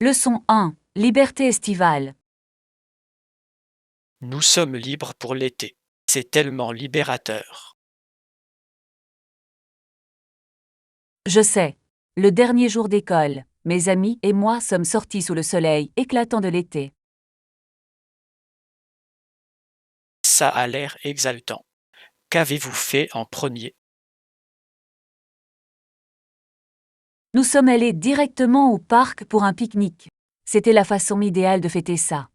Leçon 1. Liberté estivale. Nous sommes libres pour l'été. C'est tellement libérateur. Je sais. Le dernier jour d'école, mes amis et moi sommes sortis sous le soleil éclatant de l'été. Ça a l'air exaltant. Qu'avez-vous fait en premier? Nous sommes allés directement au parc pour un pique-nique. C'était la façon idéale de fêter ça.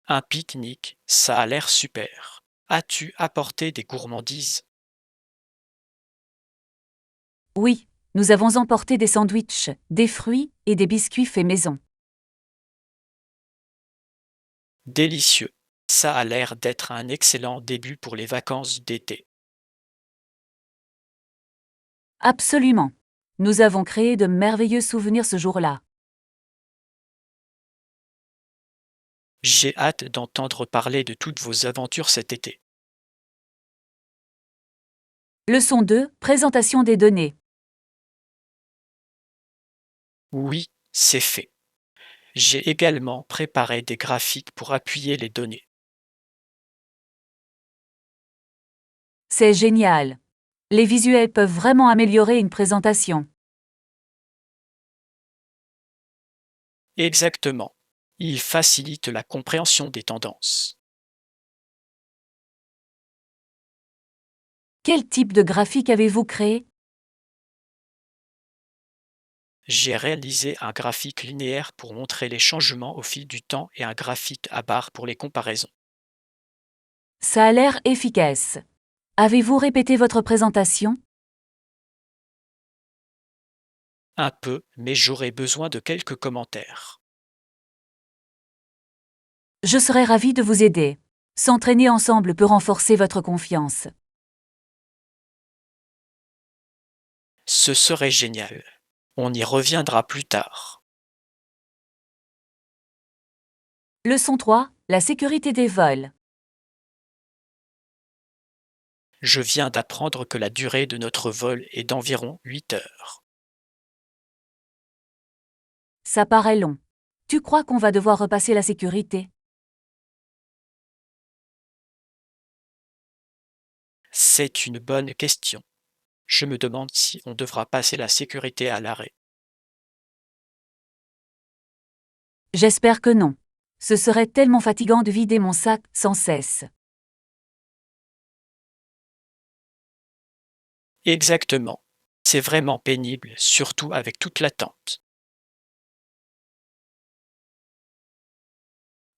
Un pique-nique, ça a l'air super. As-tu apporté des gourmandises? Oui, nous avons emporté des sandwichs, des fruits et des biscuits faits maison. Délicieux. Ça a l'air d'être un excellent début pour les vacances d'été. Absolument. Nous avons créé de merveilleux souvenirs ce jour-là. J'ai hâte d'entendre parler de toutes vos aventures cet été. Leçon 2. Présentation des données. Oui, c'est fait. J'ai également préparé des graphiques pour appuyer les données. C'est génial. Les visuels peuvent vraiment améliorer une présentation. Exactement. Ils facilitent la compréhension des tendances. Quel type de graphique avez-vous créé? J'ai réalisé un graphique linéaire pour montrer les changements au fil du temps et un graphique à barres pour les comparaisons. Ça a l'air efficace. Avez-vous répété votre présentation? Un peu, mais j'aurais besoin de quelques commentaires. Je serais ravi de vous aider. S'entraîner ensemble peut renforcer votre confiance. Ce serait génial. On y reviendra plus tard. Leçon 3. La sécurité des vols. Je viens d'apprendre que la durée de notre vol est d'environ 8 heures. Ça paraît long. Tu crois qu'on va devoir repasser la sécurité? C'est une bonne question. Je me demande si on devra passer la sécurité à l'arrêt. J'espère que non. Ce serait tellement fatigant de vider mon sac sans cesse. Exactement. C'est vraiment pénible, surtout avec toute l'attente.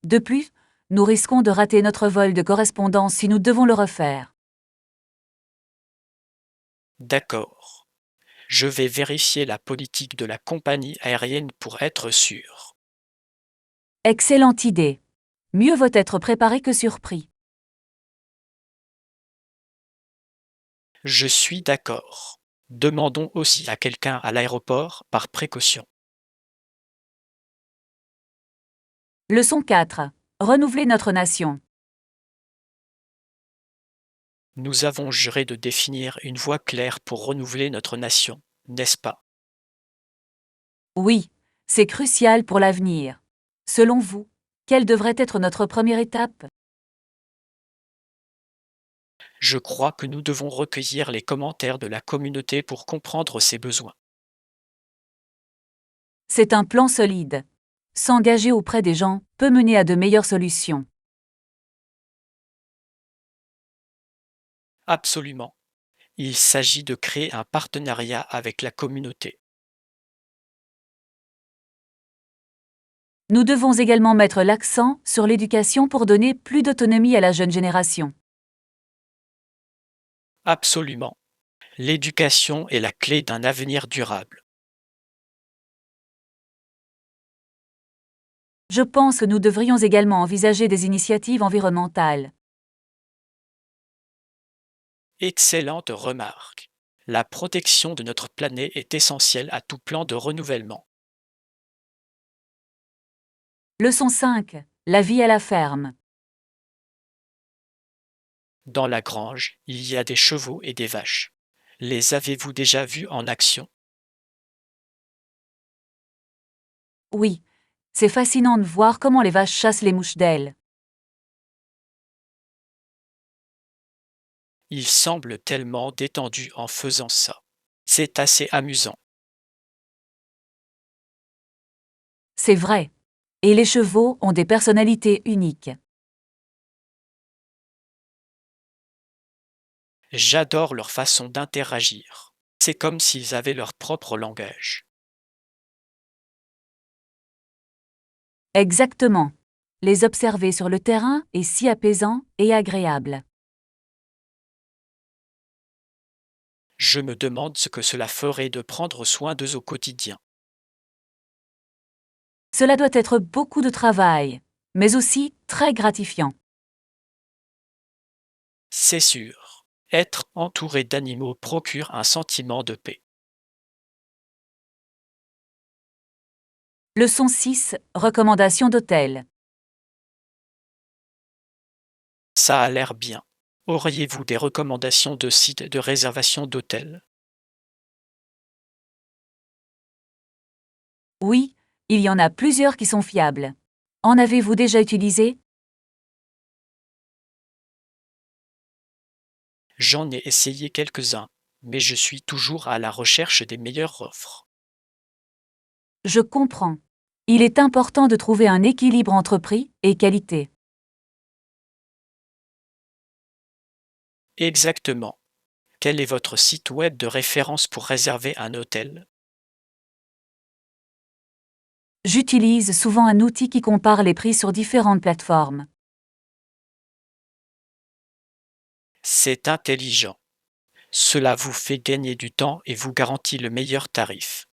De plus, nous risquons de rater notre vol de correspondance si nous devons le refaire. D'accord. Je vais vérifier la politique de la compagnie aérienne pour être sûr. Excellente idée. Mieux vaut être préparé que surpris. Je suis d'accord. Demandons aussi à quelqu'un à l'aéroport par précaution. Leçon 4. Renouveler notre nation. Nous avons juré de définir une voie claire pour renouveler notre nation, n'est-ce pas? Oui, c'est crucial pour l'avenir. Selon vous, quelle devrait être notre première étape? Je crois que nous devons recueillir les commentaires de la communauté pour comprendre ses besoins. C'est un plan solide. S'engager auprès des gens peut mener à de meilleures solutions. Absolument. Il s'agit de créer un partenariat avec la communauté. Nous devons également mettre l'accent sur l'éducation pour donner plus d'autonomie à la jeune génération. Absolument. L'éducation est la clé d'un avenir durable. Je pense que nous devrions également envisager des initiatives environnementales. Excellente remarque. La protection de notre planète est essentielle à tout plan de renouvellement. Leçon 5. La vie à la ferme. Dans la grange, il y a des chevaux et des vaches. Les avez-vous déjà vus en action? Oui, c'est fascinant de voir comment les vaches chassent les mouches d'ailes. Ils semblent tellement détendus en faisant ça. C'est assez amusant. C'est vrai. Et les chevaux ont des personnalités uniques. J'adore leur façon d'interagir. C'est comme s'ils avaient leur propre langage. Exactement. Les observer sur le terrain est si apaisant et agréable. Je me demande ce que cela ferait de prendre soin d'eux au quotidien. Cela doit être beaucoup de travail, mais aussi très gratifiant. C'est sûr. Être entouré d'animaux procure un sentiment de paix. Leçon 6. Recommandation d'hôtel. Ça a l'air bien. Auriez-vous des recommandations de sites de réservation d'hôtels? Oui, il y en a plusieurs qui sont fiables. En avez-vous déjà utilisé? J'en ai essayé quelques-uns, mais je suis toujours à la recherche des meilleures offres. Je comprends. Il est important de trouver un équilibre entre prix et qualité. Exactement. Quel est votre site web de référence pour réserver un hôtel? J'utilise souvent un outil qui compare les prix sur différentes plateformes. C'est intelligent. Cela vous fait gagner du temps et vous garantit le meilleur tarif.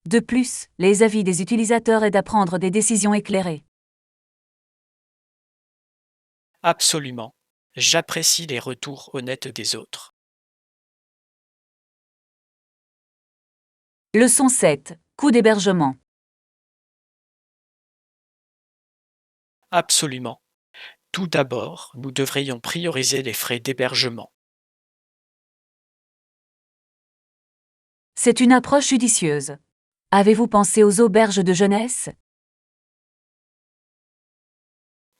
De plus, les avis des utilisateurs aident à prendre des décisions éclairées. Absolument. J'apprécie les retours honnêtes des autres. Leçon 7. Coût d'hébergement. Absolument. Tout d'abord, nous devrions prioriser les frais d'hébergement. C'est une approche judicieuse. Avez-vous pensé aux auberges de jeunesse?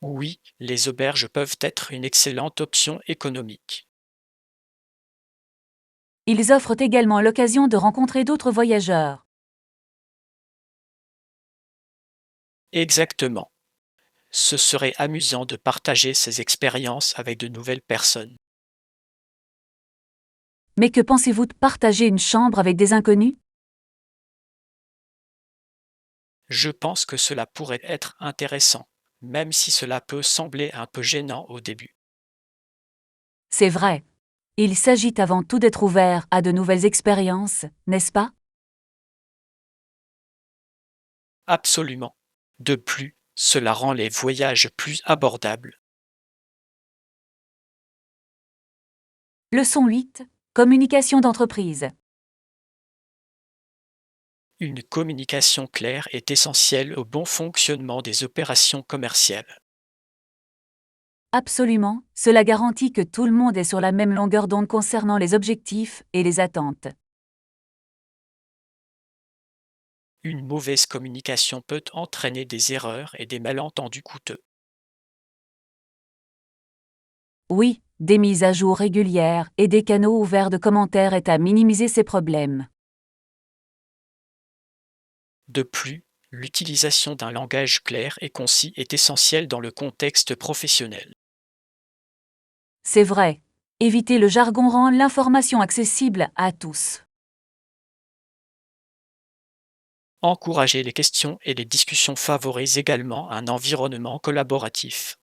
Oui, les auberges peuvent être une excellente option économique. Ils offrent également l'occasion de rencontrer d'autres voyageurs. Exactement. Ce serait amusant de partager ces expériences avec de nouvelles personnes. Mais que pensez-vous de partager une chambre avec des inconnus? Je pense que cela pourrait être intéressant, même si cela peut sembler un peu gênant au début. C'est vrai. Il s'agit avant tout d'être ouvert à de nouvelles expériences, n'est-ce pas? Absolument. De plus, cela rend les voyages plus abordables. Leçon 8. Communication d'entreprise. Une communication claire est essentielle au bon fonctionnement des opérations commerciales. Absolument, cela garantit que tout le monde est sur la même longueur d'onde concernant les objectifs et les attentes. Une mauvaise communication peut entraîner des erreurs et des malentendus coûteux. Oui, des mises à jour régulières et des canaux ouverts de commentaires aident à minimiser ces problèmes. De plus, l'utilisation d'un langage clair et concis est essentielle dans le contexte professionnel. C'est vrai. Éviter le jargon rend l'information accessible à tous. Encourager les questions et les discussions favorise également un environnement collaboratif.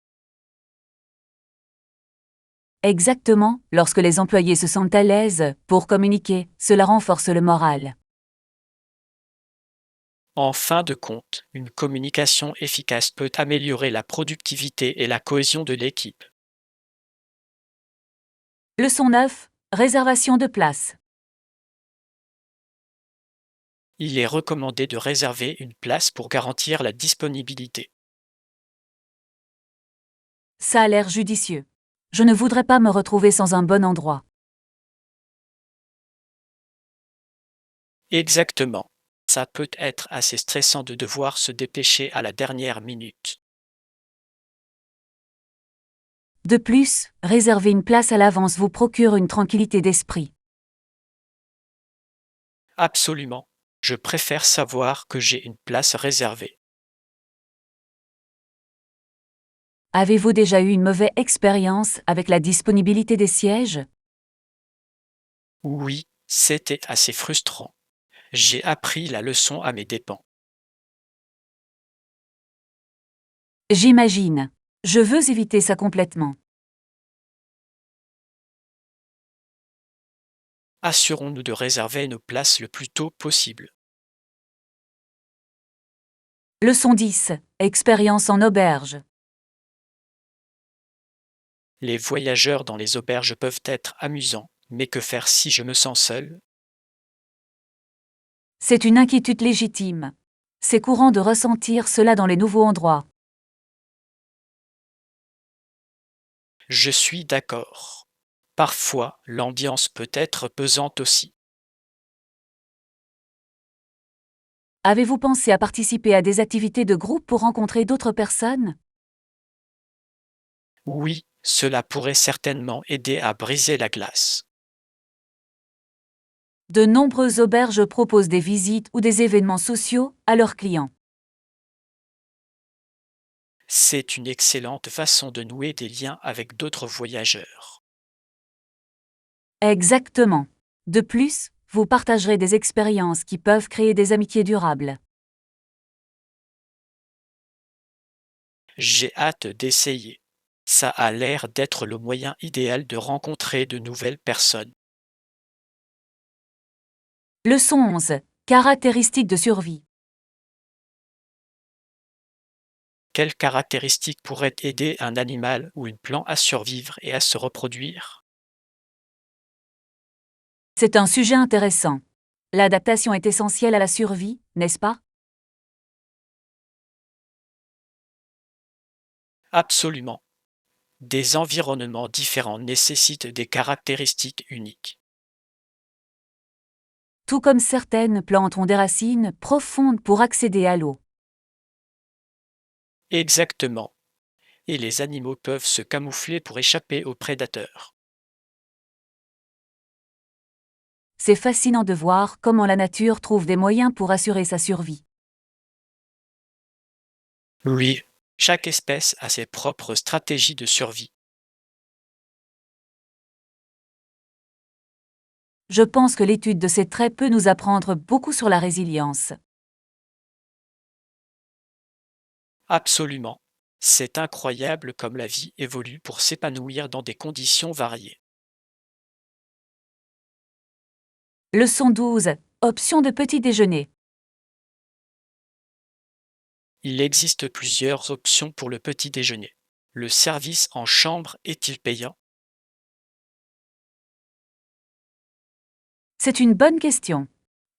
Exactement, lorsque les employés se sentent à l'aise pour communiquer, cela renforce le moral. En fin de compte, une communication efficace peut améliorer la productivité et la cohésion de l'équipe. Leçon 9. Réservation de place. Il est recommandé de réserver une place pour garantir la disponibilité. Ça a l'air judicieux. Je ne voudrais pas me retrouver sans un bon endroit. Exactement. Ça peut être assez stressant de devoir se dépêcher à la dernière minute. De plus, réserver une place à l'avance vous procure une tranquillité d'esprit. Absolument. Je préfère savoir que j'ai une place réservée. Avez-vous déjà eu une mauvaise expérience avec la disponibilité des sièges? Oui, c'était assez frustrant. J'ai appris la leçon à mes dépens. J'imagine. Je veux éviter ça complètement. Assurons-nous de réserver nos places le plus tôt possible. Leçon 10. Expérience en auberge. Les voyageurs dans les auberges peuvent être amusants, mais que faire si je me sens seul? C'est une inquiétude légitime. C'est courant de ressentir cela dans les nouveaux endroits. Je suis d'accord. Parfois, l'ambiance peut être pesante aussi. Avez-vous pensé à participer à des activités de groupe pour rencontrer d'autres personnes? Oui, cela pourrait certainement aider à briser la glace. De nombreuses auberges proposent des visites ou des événements sociaux à leurs clients. C'est une excellente façon de nouer des liens avec d'autres voyageurs. Exactement. De plus, vous partagerez des expériences qui peuvent créer des amitiés durables. J'ai hâte d'essayer. Ça a l'air d'être le moyen idéal de rencontrer de nouvelles personnes. Leçon 11. Caractéristiques de survie. Quelles caractéristiques pourraient aider un animal ou une plante à survivre et à se reproduire? C'est un sujet intéressant. L'adaptation est essentielle à la survie, n'est-ce pas? Absolument. Des environnements différents nécessitent des caractéristiques uniques. Tout comme certaines plantes ont des racines profondes pour accéder à l'eau. Exactement. Et les animaux peuvent se camoufler pour échapper aux prédateurs. C'est fascinant de voir comment la nature trouve des moyens pour assurer sa survie. Oui, chaque espèce a ses propres stratégies de survie. Je pense que l'étude de ces traits peut nous apprendre beaucoup sur la résilience. Absolument. C'est incroyable comme la vie évolue pour s'épanouir dans des conditions variées. Leçon 12. Option de petit déjeuner. Il existe plusieurs options pour le petit déjeuner. Le service en chambre est-il payant? C'est une bonne question.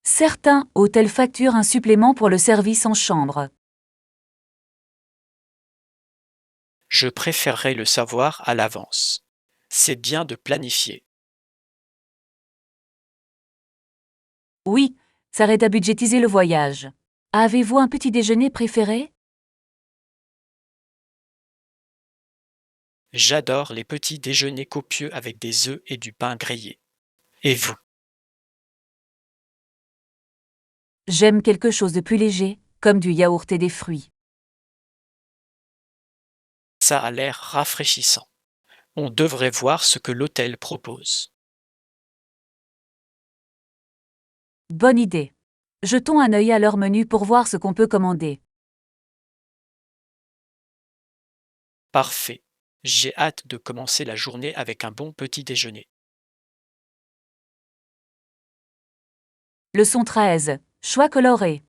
Certains hôtels facturent un supplément pour le service en chambre. Je préférerais le savoir à l'avance. C'est bien de planifier. Oui, ça aide à budgétiser le voyage. Avez-vous un petit déjeuner préféré? J'adore les petits déjeuners copieux avec des œufs et du pain grillé. Et vous? J'aime quelque chose de plus léger, comme du yaourt et des fruits. Ça a l'air rafraîchissant. On devrait voir ce que l'hôtel propose. Bonne idée. Jetons un œil à leur menu pour voir ce qu'on peut commander. Parfait. J'ai hâte de commencer la journée avec un bon petit déjeuner. Leçon 13. Choix coloré.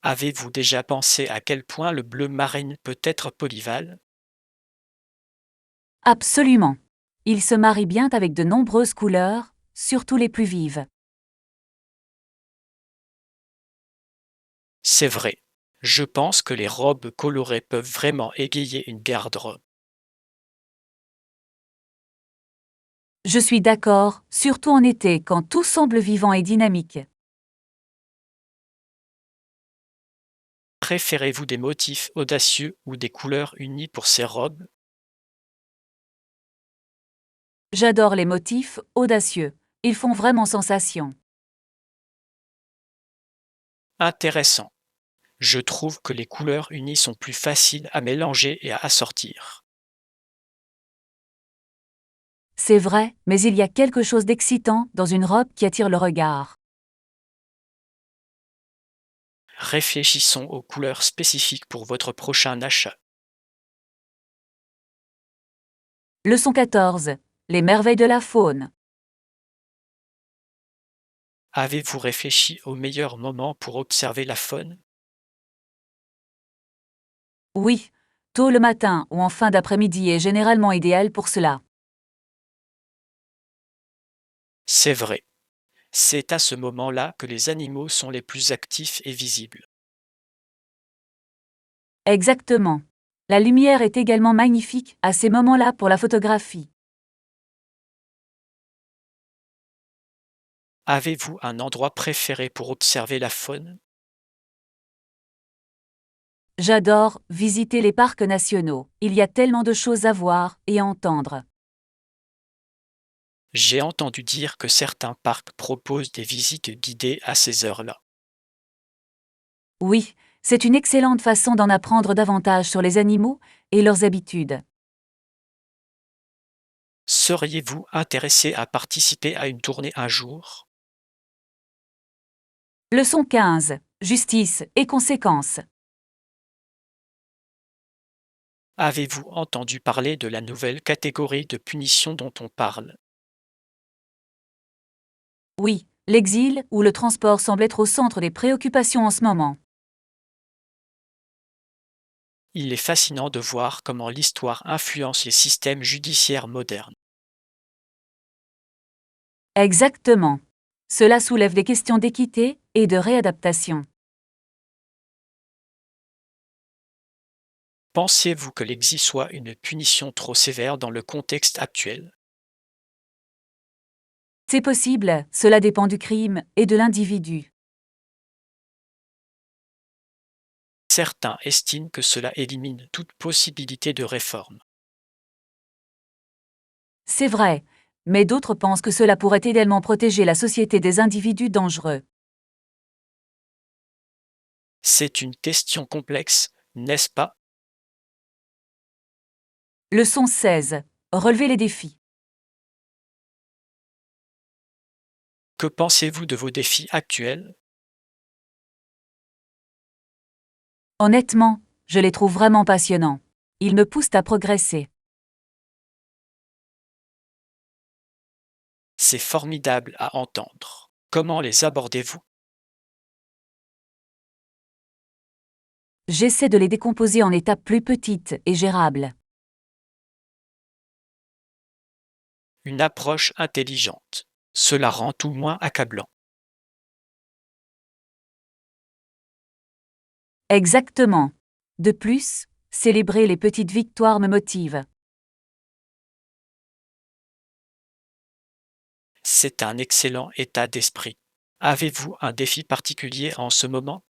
Avez-vous déjà pensé à quel point le bleu marine peut être polyvalent? Absolument. Il se marie bien avec de nombreuses couleurs, surtout les plus vives. C'est vrai. Je pense que les robes colorées peuvent vraiment égayer une garde-robe. Je suis d'accord, surtout en été quand tout semble vivant et dynamique. Préférez-vous des motifs audacieux ou des couleurs unies pour ces robes? J'adore les motifs audacieux. Ils font vraiment sensation. Intéressant. Je trouve que les couleurs unies sont plus faciles à mélanger et à assortir. C'est vrai, mais il y a quelque chose d'excitant dans une robe qui attire le regard. Réfléchissons aux couleurs spécifiques pour votre prochain achat. Leçon 14. Les merveilles de la faune. Avez-vous réfléchi au meilleur moment pour observer la faune? Oui, tôt le matin ou en fin d'après-midi est généralement idéal pour cela. C'est vrai. C'est à ce moment-là que les animaux sont les plus actifs et visibles. Exactement. La lumière est également magnifique à ces moments-là pour la photographie. Avez-vous un endroit préféré pour observer la faune? J'adore visiter les parcs nationaux. Il y a tellement de choses à voir et à entendre. J'ai entendu dire que certains parcs proposent des visites guidées à ces heures-là. Oui, c'est une excellente façon d'en apprendre davantage sur les animaux et leurs habitudes. Seriez-vous intéressé à participer à une tournée un jour? Leçon 15. Justice et conséquences. Avez-vous entendu parler de la nouvelle catégorie de punition dont on parle? Oui, l'exil ou le transport semble être au centre des préoccupations en ce moment. Il est fascinant de voir comment l'histoire influence les systèmes judiciaires modernes. Exactement. Cela soulève des questions d'équité et de réadaptation. Pensez-vous que l'exil soit une punition trop sévère dans le contexte actuel? C'est possible, cela dépend du crime et de l'individu. Certains estiment que cela élimine toute possibilité de réforme. C'est vrai, mais d'autres pensent que cela pourrait également protéger la société des individus dangereux. C'est une question complexe, n'est-ce pas? Leçon 16. Relever les défis. Que pensez-vous de vos défis actuels? Honnêtement, je les trouve vraiment passionnants. Ils me poussent à progresser. C'est formidable à entendre. Comment les abordez-vous? J'essaie de les décomposer en étapes plus petites et gérables. Une approche intelligente. Cela rend tout moins accablant. Exactement. De plus, célébrer les petites victoires me motive. C'est un excellent état d'esprit. Avez-vous un défi particulier en ce moment?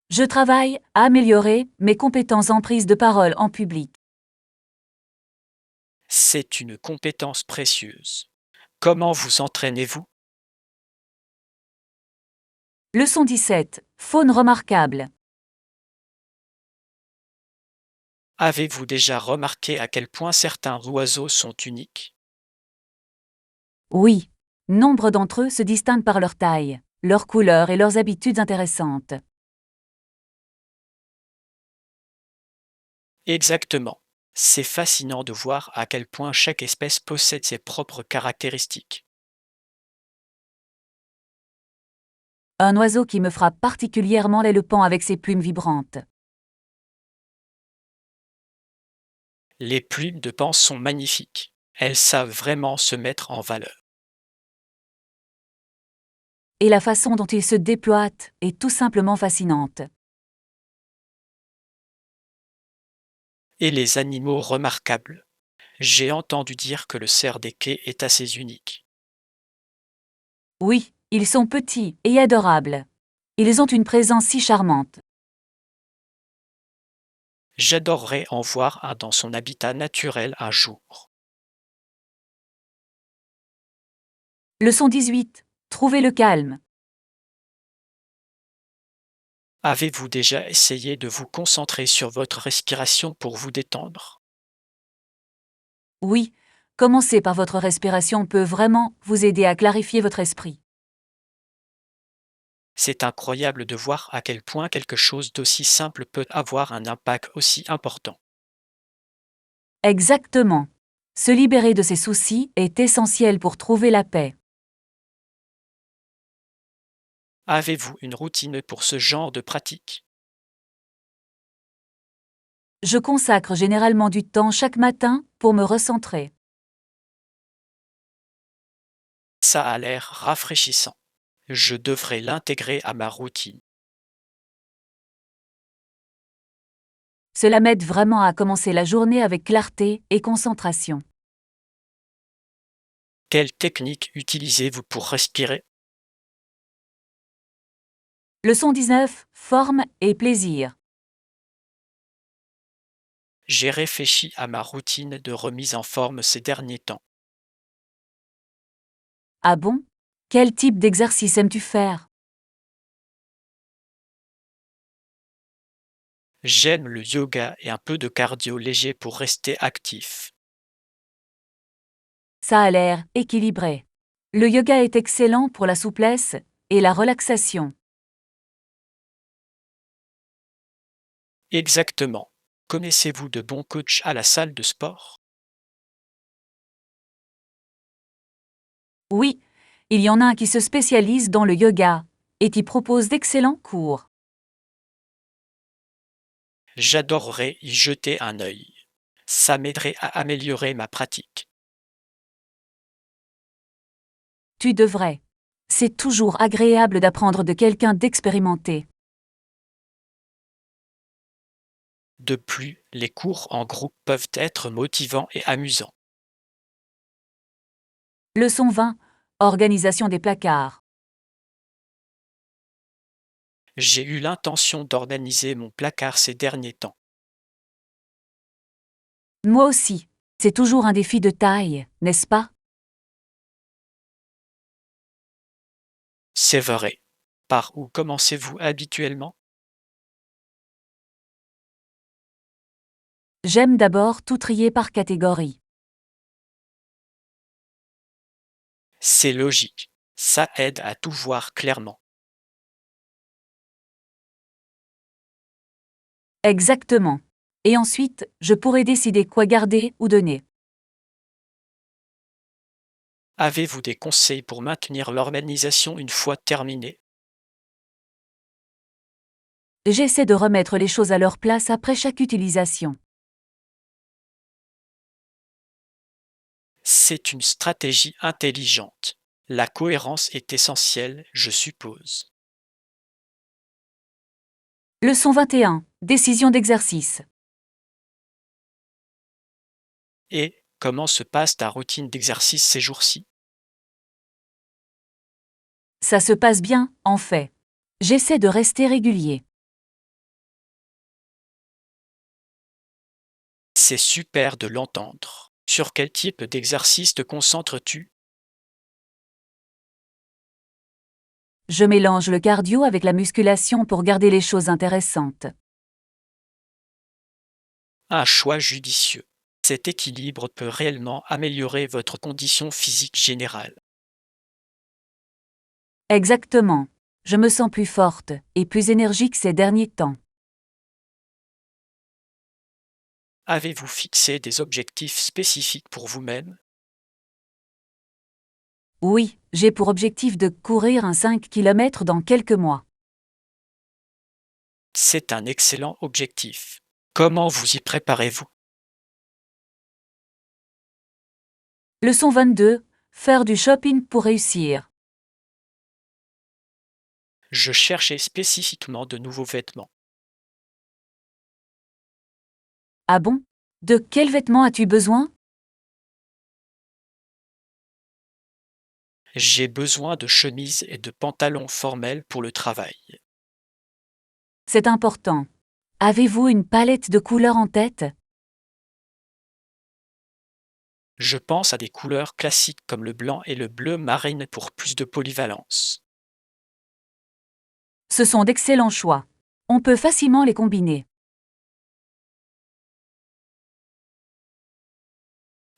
Je travaille à améliorer mes compétences en prise de parole en public. C'est une compétence précieuse. Comment vous entraînez-vous? Leçon 17. Faune remarquable. Avez-vous déjà remarqué à quel point certains oiseaux sont uniques? Oui. Nombre d'entre eux se distinguent par leur taille, leur couleur et leurs habitudes intéressantes. Exactement. C'est fascinant de voir à quel point chaque espèce possède ses propres caractéristiques. Un oiseau qui me frappe particulièrement est le paon avec ses plumes vibrantes. Les plumes de paon sont magnifiques. Elles savent vraiment se mettre en valeur. Et la façon dont il se déploie est tout simplement fascinante. Et les animaux remarquables. J'ai entendu dire que le cerf des quais est assez unique. Oui, ils sont petits et adorables. Ils ont une présence si charmante. J'adorerais en voir un dans son habitat naturel un jour. Leçon 18. Trouvez le calme. Avez-vous déjà essayé de vous concentrer sur votre respiration pour vous détendre? Oui, commencer par votre respiration peut vraiment vous aider à clarifier votre esprit. C'est incroyable de voir à quel point quelque chose d'aussi simple peut avoir un impact aussi important. Exactement. Se libérer de ses soucis est essentiel pour trouver la paix. Avez-vous une routine pour ce genre de pratique? Je consacre généralement du temps chaque matin pour me recentrer. Ça a l'air rafraîchissant. Je devrais l'intégrer à ma routine. Cela m'aide vraiment à commencer la journée avec clarté et concentration. Quelle technique utilisez-vous pour respirer? Leçon 19. Forme et plaisir. J'ai réfléchi à ma routine de remise en forme ces derniers temps. Ah bon? Quel type d'exercice aimes-tu faire? J'aime le yoga et un peu de cardio léger pour rester actif. Ça a l'air équilibré. Le yoga est excellent pour la souplesse et la relaxation. Exactement. Connaissez-vous de bons coachs à la salle de sport? Oui, il y en a un qui se spécialise dans le yoga et qui propose d'excellents cours. J'adorerais y jeter un œil. Ça m'aiderait à améliorer ma pratique. Tu devrais. C'est toujours agréable d'apprendre de quelqu'un d'expérimenté. De plus, les cours en groupe peuvent être motivants et amusants. Leçon 20. Organisation des placards. J'ai eu l'intention d'organiser mon placard ces derniers temps. Moi aussi. C'est toujours un défi de taille, n'est-ce pas? C'est vrai. Par où commencez-vous habituellement? J'aime d'abord tout trier par catégorie. C'est logique. Ça aide à tout voir clairement. Exactement. Et ensuite, je pourrai décider quoi garder ou donner. Avez-vous des conseils pour maintenir l'organisation une fois terminée? J'essaie de remettre les choses à leur place après chaque utilisation. C'est une stratégie intelligente. La cohérence est essentielle, je suppose. Leçon 21. Décision d'exercice. Et comment se passe ta routine d'exercice ces jours-ci? Ça se passe bien, en fait. J'essaie de rester régulier. C'est super de l'entendre. Sur quel type d'exercice te concentres-tu? Je mélange le cardio avec la musculation pour garder les choses intéressantes. Un choix judicieux. Cet équilibre peut réellement améliorer votre condition physique générale. Exactement. Je me sens plus forte et plus énergique ces derniers temps. Avez-vous fixé des objectifs spécifiques pour vous-même? Oui, j'ai pour objectif de courir un 5 km dans quelques mois. C'est un excellent objectif. Comment vous y préparez-vous? Leçon 22. Faire du shopping pour réussir. Je cherchais spécifiquement de nouveaux vêtements. Ah bon? De quels vêtements as-tu besoin? J'ai besoin de chemises et de pantalons formels pour le travail. C'est important. Avez-vous une palette de couleurs en tête? Je pense à des couleurs classiques comme le blanc et le bleu marine pour plus de polyvalence. Ce sont d'excellents choix. On peut facilement les combiner.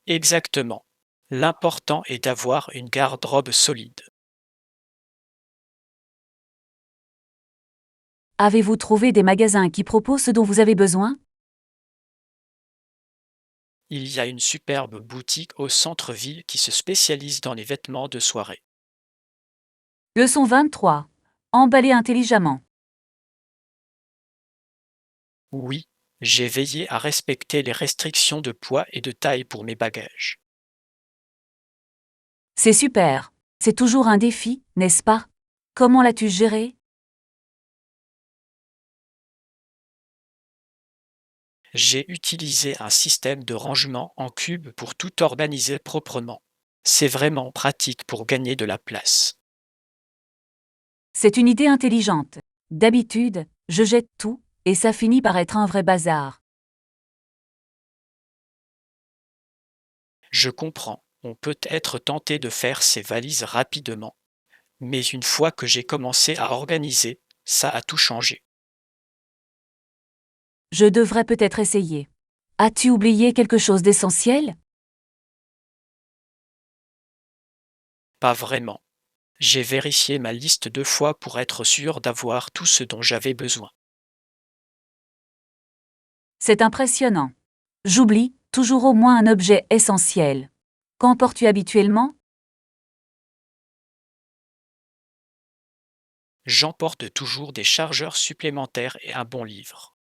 Exactement. L'important est d'avoir une garde-robe solide. Avez-vous trouvé des magasins qui proposent ce dont vous avez besoin? Il y a une superbe boutique au centre-ville qui se spécialise dans les vêtements de soirée. Leçon 23. Emballer intelligemment. Oui, j'ai veillé à respecter les restrictions de poids et de taille pour mes bagages. C'est super. C'est toujours un défi, n'est-ce pas? Comment l'as-tu géré? J'ai utilisé un système de rangement en cubes pour tout organiser proprement. C'est vraiment pratique pour gagner de la place. C'est une idée intelligente. D'habitude, je jette tout, et ça finit par être un vrai bazar. Je comprends, on peut être tenté de faire ses valises rapidement, mais une fois que j'ai commencé à organiser, ça a tout changé. Je devrais peut-être essayer. As-tu oublié quelque chose d'essentiel? Pas vraiment. J'ai vérifié ma liste 2 fois pour être sûr d'avoir tout ce dont j'avais besoin. C'est impressionnant. J'oublie toujours au moins un objet essentiel. Qu'en portes-tu habituellement? J'emporte toujours des chargeurs supplémentaires et un bon livre.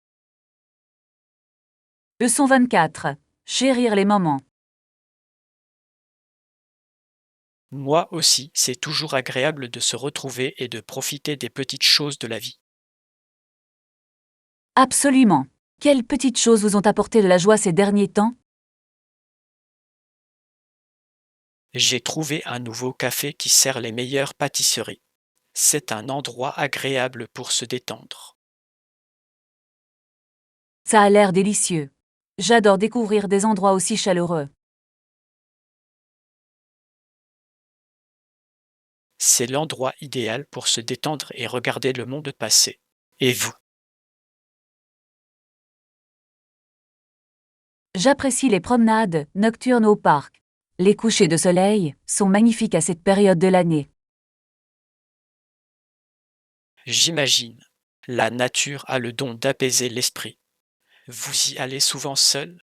Leçon 24. Chérir les moments. Moi aussi, c'est toujours agréable de se retrouver et de profiter des petites choses de la vie. Absolument. Quelles petites choses vous ont apporté de la joie ces derniers temps? J'ai trouvé un nouveau café qui sert les meilleures pâtisseries. C'est un endroit agréable pour se détendre. Ça a l'air délicieux. J'adore découvrir des endroits aussi chaleureux. C'est l'endroit idéal pour se détendre et regarder le monde passer. Et vous? J'apprécie les promenades nocturnes au parc. Les couchers de soleil sont magnifiques à cette période de l'année. J'imagine. La nature a le don d'apaiser l'esprit. Vous y allez souvent seul?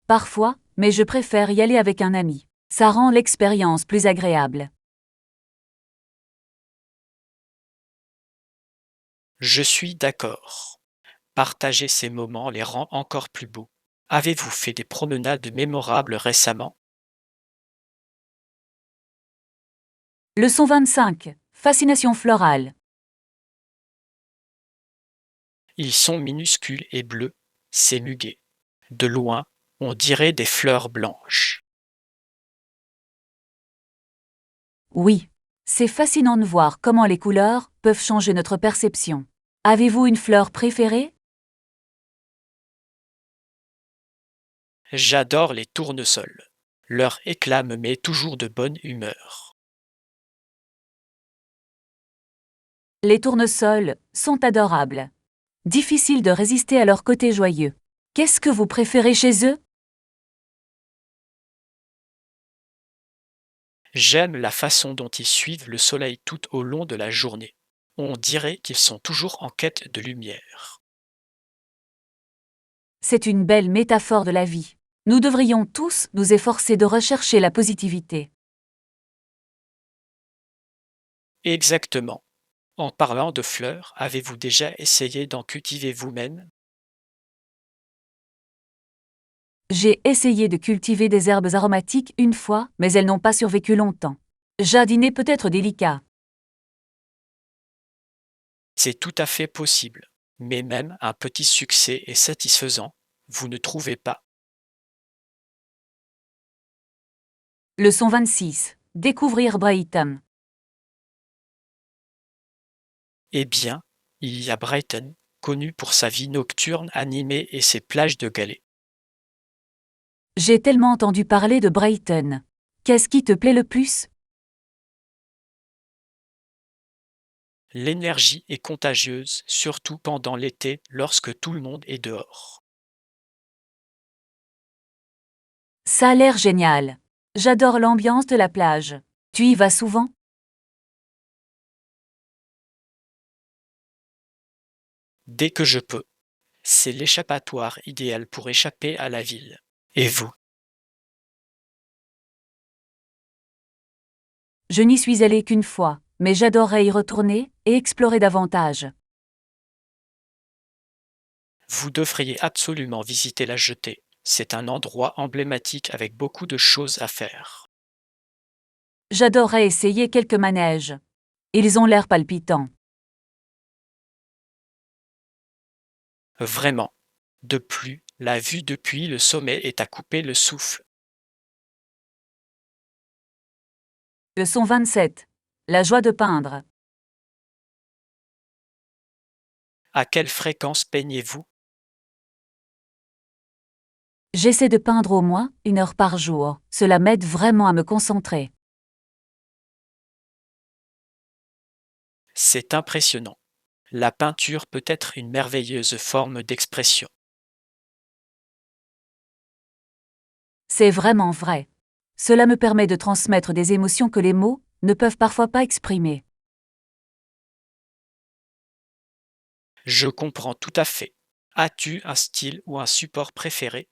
Parfois, mais je préfère y aller avec un ami. Ça rend l'expérience plus agréable. Je suis d'accord. Partager ces moments les rend encore plus beaux. Avez-vous fait des promenades mémorables récemment? Leçon 25. Fascination florale. Ils sont minuscules et bleus, c'est muguet. De loin, on dirait des fleurs blanches. Oui. C'est fascinant de voir comment les couleurs peuvent changer notre perception. Avez-vous une fleur préférée? J'adore les tournesols. Leur éclat me met toujours de bonne humeur. Les tournesols sont adorables. Difficile de résister à leur côté joyeux. Qu'est-ce que vous préférez chez eux? J'aime la façon dont ils suivent le soleil tout au long de la journée. On dirait qu'ils sont toujours en quête de lumière. C'est une belle métaphore de la vie. Nous devrions tous nous efforcer de rechercher la positivité. Exactement. En parlant de fleurs, avez-vous déjà essayé d'en cultiver vous-même? J'ai essayé de cultiver des herbes aromatiques une fois, mais elles n'ont pas survécu longtemps. Jardiner peut être délicat. C'est tout à fait possible. Mais même un petit succès est satisfaisant, vous ne trouvez pas? Leçon 26. Découvrir Brighton. Eh bien, il y a Brighton, connu pour sa vie nocturne animée et ses plages de galets. J'ai tellement entendu parler de Brighton. Qu'est-ce qui te plaît le plus? L'énergie est contagieuse, surtout pendant l'été lorsque tout le monde est dehors. Ça a l'air génial. J'adore l'ambiance de la plage. Tu y vas souvent? Dès que je peux, c'est l'échappatoire idéal pour échapper à la ville. Et vous? Je n'y suis allée qu'une fois, mais j'adorerais y retourner et explorer davantage. Vous devriez absolument visiter la Jetée. C'est un endroit emblématique avec beaucoup de choses à faire. J'adorerais essayer quelques manèges. Ils ont l'air palpitants. Vraiment. De plus, la vue depuis le sommet est à couper le souffle. Leçon 27. La joie de peindre. À quelle fréquence peignez-vous? J'essaie de peindre au moins 1 heure par jour. Cela m'aide vraiment à me concentrer. C'est impressionnant. La peinture peut être une merveilleuse forme d'expression. C'est vraiment vrai. Cela me permet de transmettre des émotions que les mots ne peuvent parfois pas exprimer. Je comprends tout à fait. As-tu un style ou un support préféré?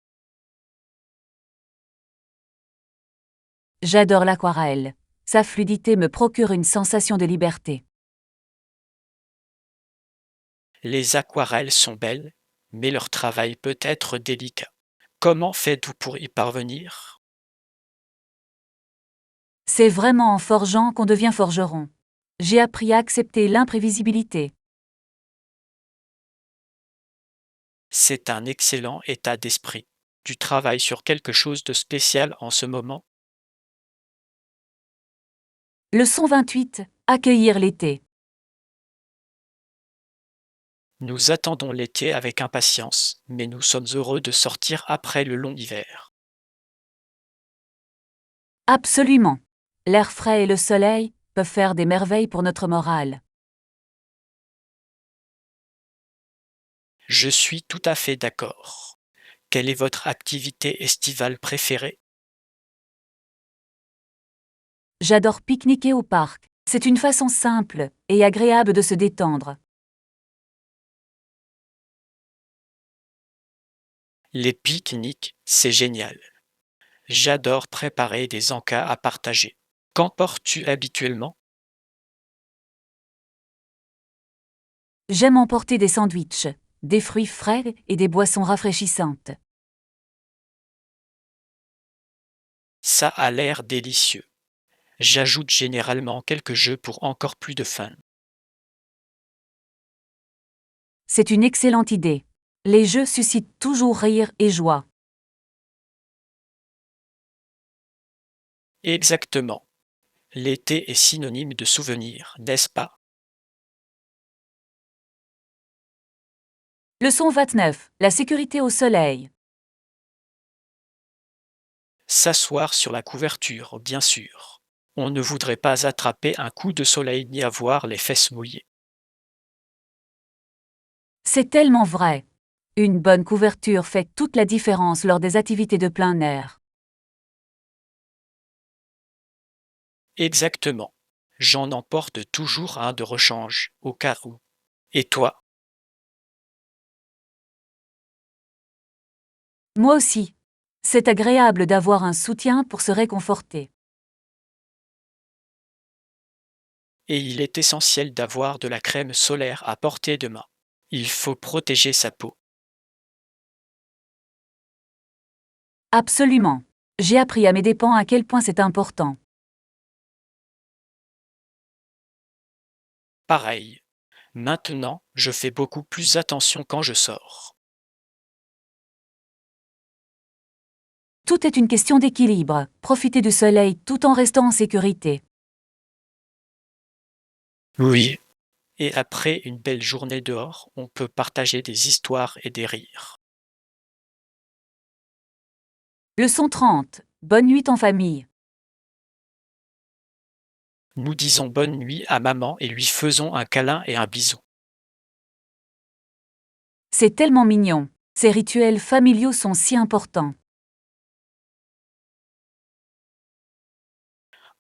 J'adore l'aquarelle. Sa fluidité me procure une sensation de liberté. Les aquarelles sont belles, mais leur travail peut être délicat. Comment faites-vous pour y parvenir? C'est vraiment en forgeant qu'on devient forgeron. J'ai appris à accepter l'imprévisibilité. C'est un excellent état d'esprit. Tu travailles sur quelque chose de spécial en ce moment? Leçon 28. Accueillir l'été. Nous attendons l'été avec impatience, mais nous sommes heureux de sortir après le long hiver. Absolument. L'air frais et le soleil peuvent faire des merveilles pour notre morale. Je suis tout à fait d'accord. Quelle est votre activité estivale préférée? J'adore pique-niquer au parc. C'est une façon simple et agréable de se détendre. Les pique-niques, c'est génial. J'adore préparer des encas à partager. Qu'emportes-tu habituellement? J'aime emporter des sandwichs, des fruits frais et des boissons rafraîchissantes. Ça a l'air délicieux. J'ajoute généralement quelques jeux pour encore plus de fun. C'est une excellente idée. Les jeux suscitent toujours rire et joie. Exactement. L'été est synonyme de souvenirs, n'est-ce pas? Leçon 29. La sécurité au soleil. S'asseoir sur la couverture, bien sûr. On ne voudrait pas attraper un coup de soleil ni avoir les fesses mouillées. C'est tellement vrai. Une bonne couverture fait toute la différence lors des activités de plein air. Exactement. J'en emporte toujours un de rechange, au cas où. Et toi? Moi aussi. C'est agréable d'avoir un soutien pour se réconforter. Et il est essentiel d'avoir de la crème solaire à portée de main. Il faut protéger sa peau. Absolument. J'ai appris à mes dépens à quel point c'est important. Pareil. Maintenant, je fais beaucoup plus attention quand je sors. Tout est une question d'équilibre. Profitez du soleil tout en restant en sécurité. Oui. Et après une belle journée dehors, on peut partager des histoires et des rires. Leçon 30. Bonne nuit en famille. Nous disons bonne nuit à maman et lui faisons un câlin et un bisou. C'est tellement mignon. Ces rituels familiaux sont si importants.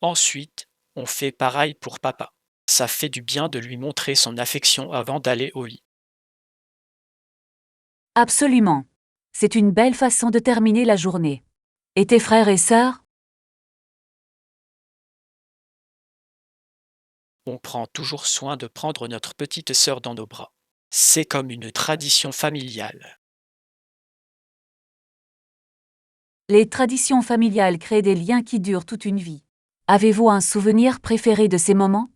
Ensuite, on fait pareil pour papa. Ça fait du bien de lui montrer son affection avant d'aller au lit. Absolument. C'est une belle façon de terminer la journée. Et tes frères et sœurs? On prend toujours soin de prendre notre petite sœur dans nos bras. C'est comme une tradition familiale. Les traditions familiales créent des liens qui durent toute une vie. Avez-vous un souvenir préféré de ces moments?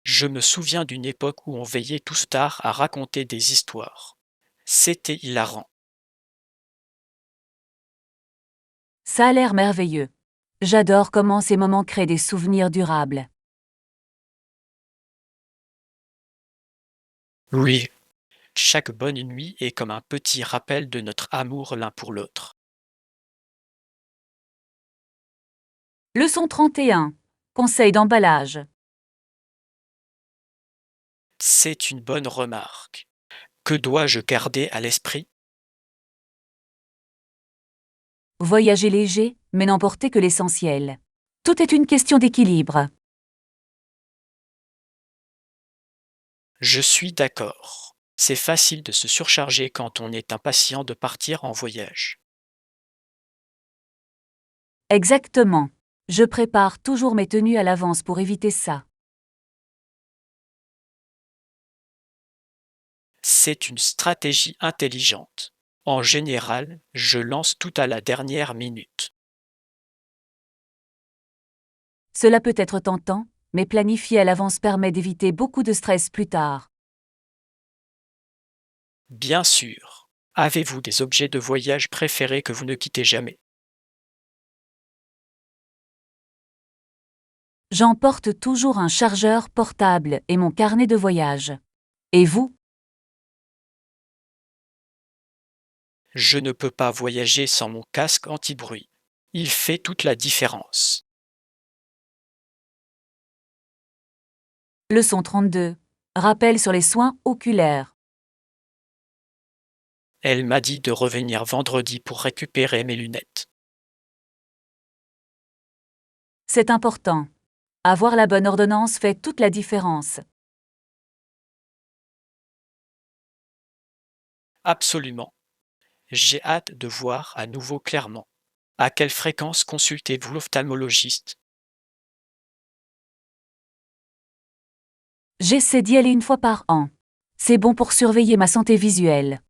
Je me souviens d'une époque où on veillait tous tard à raconter des histoires. C'était hilarant. Ça a l'air merveilleux. J'adore comment ces moments créent des souvenirs durables. Oui, chaque bonne nuit est comme un petit rappel de notre amour l'un pour l'autre. Leçon 31. Conseil d'emballage. C'est une bonne remarque. Que dois-je garder à l'esprit? Voyagez léger, mais n'emportez que l'essentiel. Tout est une question d'équilibre. Je suis d'accord. C'est facile de se surcharger quand on est impatient de partir en voyage. Exactement. Je prépare toujours mes tenues à l'avance pour éviter ça. C'est une stratégie intelligente. En général, je lance tout à la dernière minute. Cela peut être tentant, mais planifier à l'avance permet d'éviter beaucoup de stress plus tard. Bien sûr. Avez-vous des objets de voyage préférés que vous ne quittez jamais? J'emporte toujours un chargeur portable et mon carnet de voyage. Et vous? Je ne peux pas voyager sans mon casque anti-bruit. Il fait toute la différence. Leçon 32. Rappel sur les soins oculaires. Elle m'a dit de revenir vendredi pour récupérer mes lunettes. C'est important. Avoir la bonne ordonnance fait toute la différence. Absolument. J'ai hâte de voir à nouveau clairement. À quelle fréquence consultez-vous l'ophtalmologiste? J'essaie d'y aller une fois par an. C'est bon pour surveiller ma santé visuelle.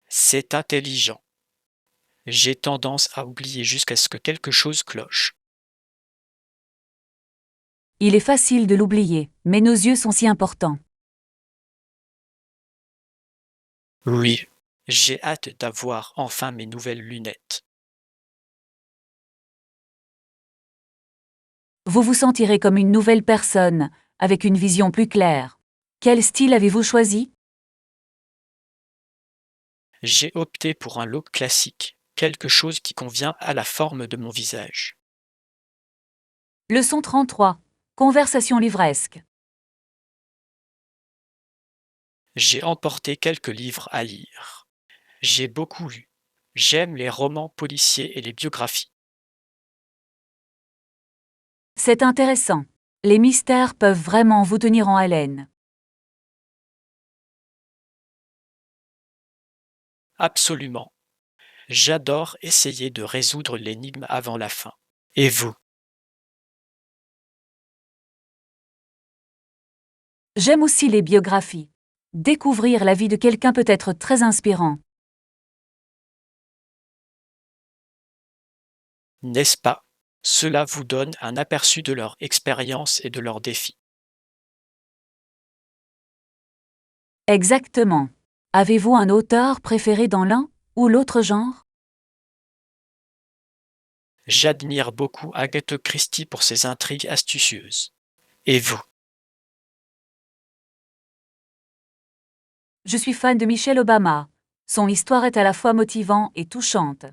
C'est intelligent. J'ai tendance à oublier jusqu'à ce que quelque chose cloche. Il est facile de l'oublier, mais nos yeux sont si importants. Oui, j'ai hâte d'avoir enfin mes nouvelles lunettes. Vous vous sentirez comme une nouvelle personne, avec une vision plus claire. Quel style avez-vous choisi? J'ai opté pour un look classique, quelque chose qui convient à la forme de mon visage. Leçon 33. Conversation livresque. J'ai emporté quelques livres à lire. J'ai beaucoup lu. J'aime les romans policiers et les biographies. C'est intéressant. Les mystères peuvent vraiment vous tenir en haleine. Absolument. J'adore essayer de résoudre l'énigme avant la fin. Et vous? J'aime aussi les biographies. Découvrir la vie de quelqu'un peut être très inspirant. N'est-ce pas? Cela vous donne un aperçu de leur expérience et de leurs défis. Exactement. Avez-vous un auteur préféré dans l'un ou l'autre genre? J'admire beaucoup Agatha Christie pour ses intrigues astucieuses. Et vous? Je suis fan de Michelle Obama. Son histoire est à la fois motivante et touchante.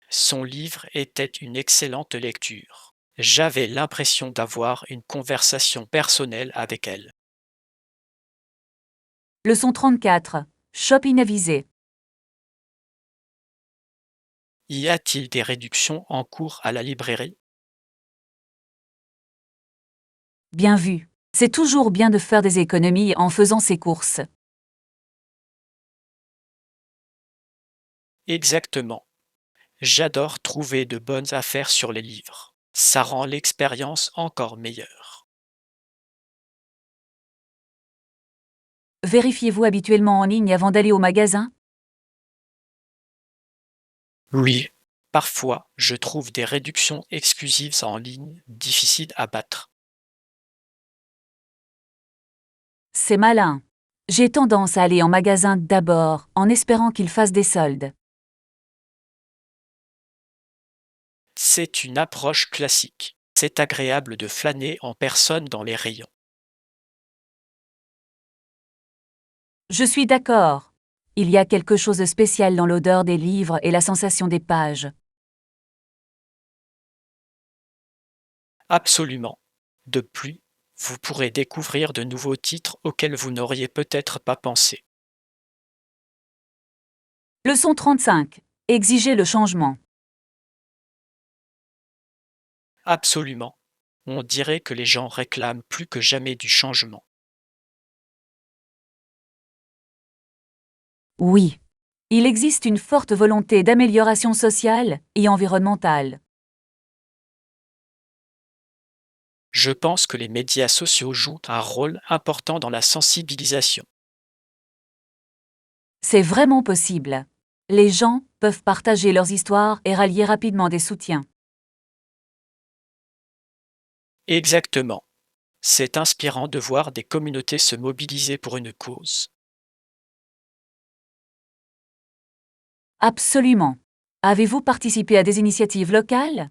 Son livre était une excellente lecture. J'avais l'impression d'avoir une conversation personnelle avec elle. Leçon 34. Shop inavisé. Y a-t-il des réductions en cours à la librairie? Bien vu. C'est toujours bien de faire des économies en faisant ses courses. Exactement. J'adore trouver de bonnes affaires sur les livres. Ça rend l'expérience encore meilleure. Vérifiez-vous habituellement en ligne avant d'aller au magasin? Oui, parfois je trouve des réductions exclusives en ligne difficiles à battre. C'est malin. J'ai tendance à aller en magasin d'abord, en espérant qu'ils fassent des soldes. C'est une approche classique. C'est agréable de flâner en personne dans les rayons. Je suis d'accord. Il y a quelque chose de spécial dans l'odeur des livres et la sensation des pages. Absolument. De plus, vous pourrez découvrir de nouveaux titres auxquels vous n'auriez peut-être pas pensé. Leçon 35. Exiger le changement. Absolument. On dirait que les gens réclament plus que jamais du changement. Oui. Il existe une forte volonté d'amélioration sociale et environnementale. Je pense que les médias sociaux jouent un rôle important dans la sensibilisation. C'est vraiment possible. Les gens peuvent partager leurs histoires et rallier rapidement des soutiens. Exactement. C'est inspirant de voir des communautés se mobiliser pour une cause. Absolument. Avez-vous participé à des initiatives locales?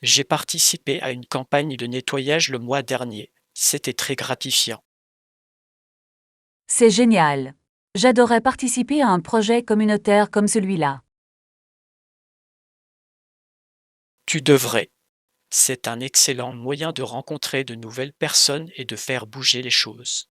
J'ai participé à une campagne de nettoyage le mois dernier. C'était très gratifiant. C'est génial. J'adorerais participer à un projet communautaire comme celui-là. Tu devrais. C'est un excellent moyen de rencontrer de nouvelles personnes et de faire bouger les choses.